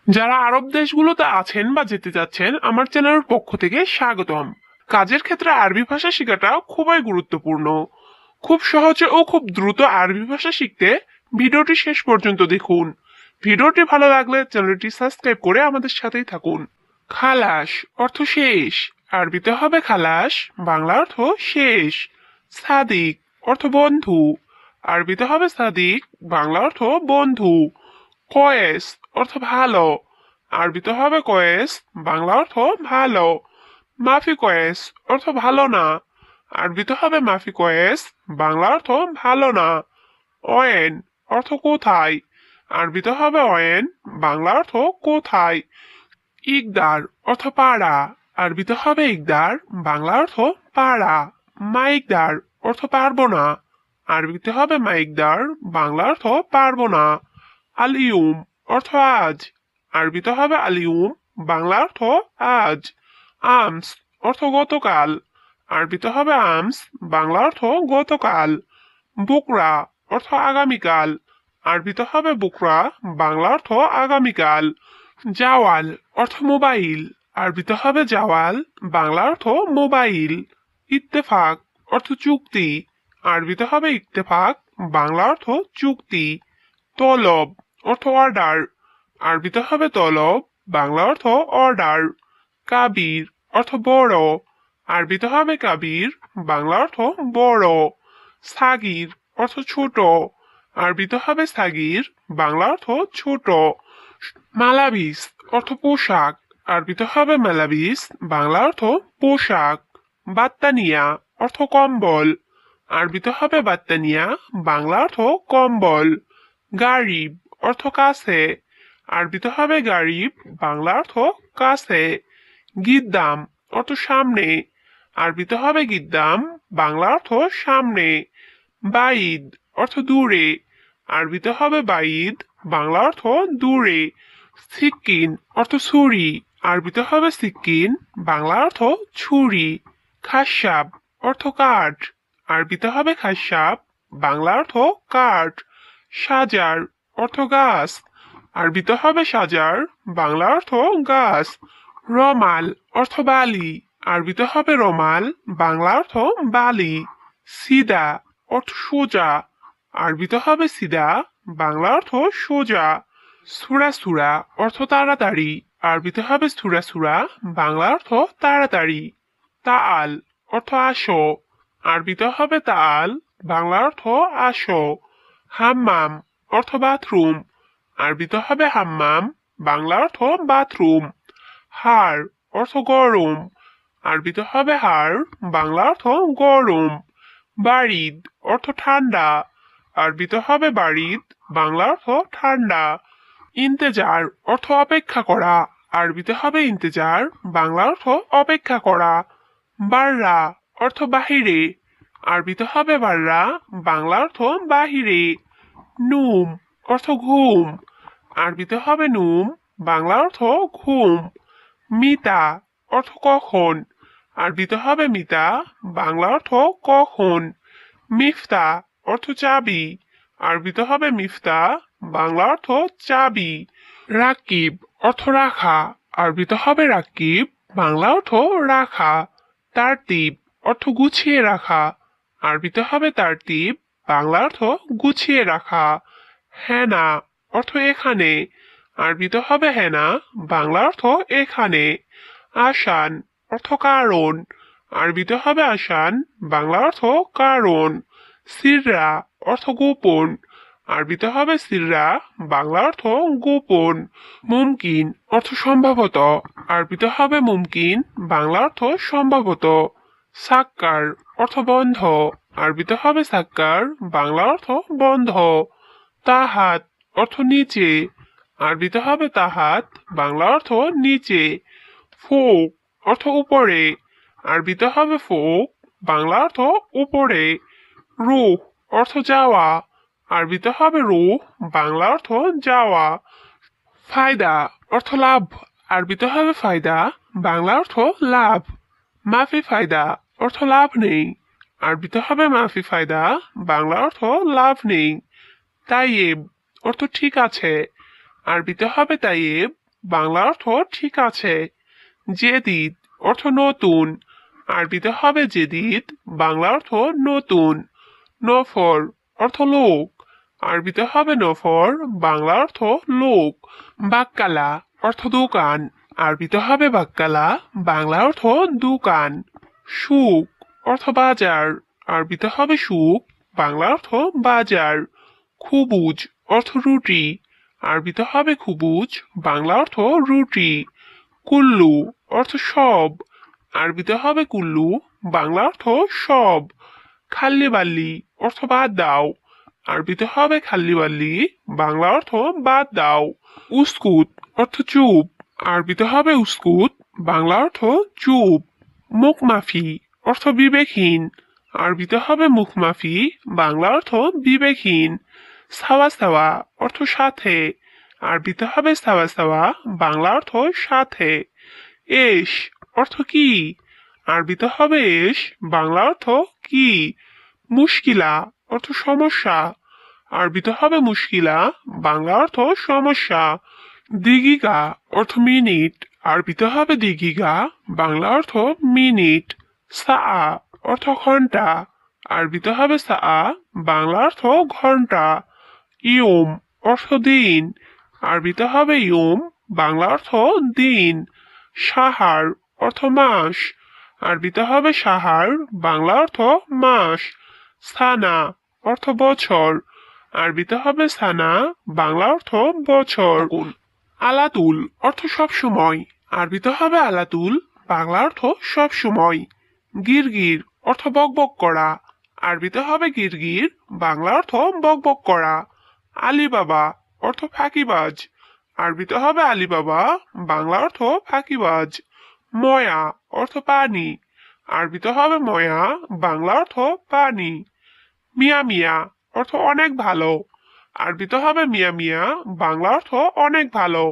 যারা আরব দেশগুলোতে আছেন বা যেতে যাচ্ছেন আমার চ্যানেলের পক্ষ থেকে স্বাগতম। কাজের ক্ষেত্রে আরবি ভাষা শেখাটা খুবই গুরুত্বপূর্ণ। খুব সহজে ও খুব দ্রুত আরবি ভাষা শিখতে ভিডিওটি শেষ পর্যন্ত দেখুন। ভিডিওটি ভালো লাগলে চ্যানেলটি সাবস্ক্রাইব করে আমাদের সাথেই থাকুন। খালাস অর্থ শেষ। আরবিতে হবে খালাস, বাংলা অর্থ শেষ। সাদিক অর্থ বন্ধু। আরবিতে হবে সাদিক, বাংলা অর্থ বন্ধু। কয়েস অর্থ ভালো। আরবিতে হবে কয়েস, বাংলা অর্থ ভালো। মাফি কয়েস অর্থ ভালো না। আরবিতে হবে মাফি কয়েস, বাংলা অর্থ ভালো না। অয়েন অর্থ কোথায়। আরবিতে হবে অয়েন, বাংলা অর্থ কোথায়। ইকদার অর্থ পাড়া। আরবিতে হবে ইকদার, বাংলা অর্থ পাড়া। মাইকদার অর্থ পারবো না। আরবিতে হবে মাইকদার, বাংলা অর্থ পারবো না। আলিউম অর্থ আজ। আরবিতে হবে আলিউম, বাংলা অর্থ আজ। আমস অর্থ গতকাল। আরবিতে হবে আমস, বাংলা অর্থ গতকাল। বুকরা অর্থ আগামীকাল। আরবিতে হবে বুকরা, বাংলা অর্থ আগামীকাল। জাওয়াল অর্থ মোবাইল। আরবিতে হবে জাওয়াল, বাংলা অর্থ মোবাইল। ইত্তেফাক অর্থ চুক্তি। আরবিতে হবে ইত্তেফাক, বাংলা অর্থ চুক্তি। তলব অর্থ অর্ডার। আরবিতে হবে তলব, বাংলা অর্থ অর্ডার। কাবির অর্থ বড়। আরবিতে হবে কাবির, বাংলা অর্থ বড়। সাগির অর্থ ছোট। আরবিতে হবে সাগির, বাংলা অর্থ ছোট। মালাবিস অর্থ পোশাক। আরবিতে হবে মালাবিস, বাংলা অর্থ পোশাক। বাত্তানিয়া অর্থ কম্বল। আরবিতে হবে বাত্তানিয়া, বাংলা অর্থ কম্বল। গারিব অর্থ কাছে। আরবিতে হবে গারিব, বাংলা অর্থ কাছে। গিদ্দাম অর্থ সামনে। আরবিতে হবে গিদ্দাম, বাংলা অর্থ সামনে। বাইদ অর্থ দূরে। আরবিতে হবে বাইদ, বাংলা অর্থ দূরে। সিক্কিন অর্থ ছুরি। আরবিতে হবে সিক্কিন, বাংলা অর্থ ছুরি। খাসাব অর্থ কাঠ। আরবিতে হবে খাসাব, বাংলা অর্থ কাঠ। সাজার অর্থ গাছ। আরবিতে হবে সাজার, বাংলা অর্থ গাছ। রমাল অর্থ বালি। আরবিতে হবে রমাল, বাংলা অর্থ বালি। সিদা অর্থ সোজা। আরবিতে হবে সিদা, বাংলা অর্থ সোজা। সুরা অর্থ তাড়াতাড়ি। আরবিতে হবে সুরা, বাংলা অর্থ তাড়াতাড়ি। তাআল অর্থ আসো। আরবিতে হবে তাআল, বাংলা অর্থ আসো। হাম্মাম অর্থ বাথরুম। আরবিতে হবে হাম্মাম, বাংলা অর্থ বাথরুম। হাড় অর্থ গরম। আরবিতে হবে হাড়, বাংলা অর্থ গরম। বারিদ অর্থ ঠান্ডা। আরবিতে হবে বারিদ, বাংলা অর্থ ঠান্ডা। ইন্তেজার অর্থ অপেক্ষা করা। আরবিতে হবে ইন্তেজার, বাংলা অর্থ অপেক্ষা করা। বাররা অর্থ বাহিরে। আরবিতে হবে বাররা, বাংলা অর্থ বাহিরে। নুম অর্থ ঘুম। আরবিতে হবে নুম, বাংলা অর্থ ঘুম। মিতা অর্থ কখন। আরবিতে হবে মিতা, বাংলা অর্থ কখন। মিফতা অর্থ চাবি। আরবিতে হবে মিফতা, বাংলা অর্থ চাবি। রাকিব অর্থ রাখা। আরবিতে হবে রাকিব, বাংলা অর্থ রাখা। তারতিব অর্থ গুছিয়ে রাখা। আরবিতে হবে তারতিব, বাংলা অর্থ গুছিয়ে রাখা। হেনা অর্থ এখানে। আরবিতে হবে হেনা, বাংলা অর্থ এখানে। আসান অর্থ কারণ। আরবিতে হবে আসান, বাংলা অর্থ কারণ। সিররা অর্থ গোপন। আরবিতে হবে সিররা, বাংলা অর্থ গোপন। মুমকিন অর্থ সম্ভবত। আরবিতে হবে মুমকিন, বাংলা অর্থ সম্ভবত। সাক্কার অর্থ বন্ধ। আরবিতে হবে সাক্কার, বাংলা অর্থ বন্ধ। তাহাত অর্থ নিচে। আরবিতে হবে তাহাত, বাংলা অর্থ নিচে। ফোক অর্থ উপরে। আরবিতে হবে ফোক, বাংলা অর্থ উপরে। রুহ অর্থ যাওয়া। আরবিতে হবে রুহ, বাংলা অর্থ যাওয়া। ফায়দা অর্থ লাভ। আরবিতে হবে ফায়দা, বাংলা অর্থ লাভ। মাফি ফায়দা অর্থ লাভ নেই। আরবিতে হবে মাফি ফায়দা, বাংলা অর্থ লাভ নেই। তাইয়েব অর্থ ঠিক আছে। আরবিতে হবে তাইয়েব, বাংলা অর্থ ঠিক আছে। জেদিদ অর্থ নতুন, আরবিতে হবে জেদিদ, বাংলা অর্থ নতুন। নফর অর্থ লোক, আরবিতে হবে নফর, বাংলা অর্থ লোক। বাক্কালা অর্থ দোকান, আরবিতে হবে বাক্কালা, বাংলা অর্থ দোকান। সুক অর্থ বাজার, আরবিতে হবে সুক, বাংলা অর্থ বাজার। খুবুজ অর্থ রুটি, আরবিতে হবে খুবুজ, বাংলা অর্থ রুটি। কুল্লু অর্থ সব, আরবিতে হবে কুল্লু, বাংলা অর্থ সব। খাল্লি বাল্লি অর্থ বাদ দাও, আরবিতে হবে খাল্লি বাল্লি, বাংলা অর্থ বাদ দাও। উস্কুত অর্থ চুপ, আরবিতে হবে উস্কুত, বাংলা অর্থ চুপ। মুখমাফি অর্থ বিবেকহীন, আরবিতে হবে মুখমাফি, বাংলা অর্থ বিবেকহীন। সাওয়া সাওয়া অর্থ সাথে, আরবিতে হবে সাওয়া সাওয়া, বাংলা অর্থ সাথে। এস অর্থ কি, আরবিতে হবে এস, বাংলা অর্থ কি। মুশকিলা অর্থ সমস্যা, আরবিতে হবে মুশকিলা, বাংলা অর্থ সমস্যা। দিগিগা অর্থ মিনিট, আরবিতে হবে দিগিগা, বাংলা অর্থ মিনিট। সা অর্থ ঘন্টা, আরবিতে হবে সা, বাংলা অর্থ ঘন্টা। ইয়ম অর্থ দিন, আরবিতে হবে ইয়ম, বাংলা অর্থ দিন। সাহার অর্থ মাস, আরবিতে হবে সাহার, বাংলা অর্থ মাস। সানা অর্থ বছর, আরবিতে হবে সানা, বাংলা অর্থ বছর। আলাতুল অর্থ সব সময়, আরবিতে হবে আলাতুল, বাংলা অর্থ সব সময়। গিরগির অর্থ বকবক করা, আরবিতে হবে গিরগির, বাংলা অর্থ বকবক করা। আলিবাবা অর্থ ফাঁকিবাজ, আরবিতে হবে আলিবাবা, বাংলা অর্থ ফাঁকিবাজ। ময়া অর্থ পানি, আরবিতে হবে ময়া, বাংলা অর্থ পানি। মিয়া মিয়া অর্থ অনেক ভালো, আরবিতে হবে মিয়া মিয়া, বাংলা অর্থ অনেক ভালো।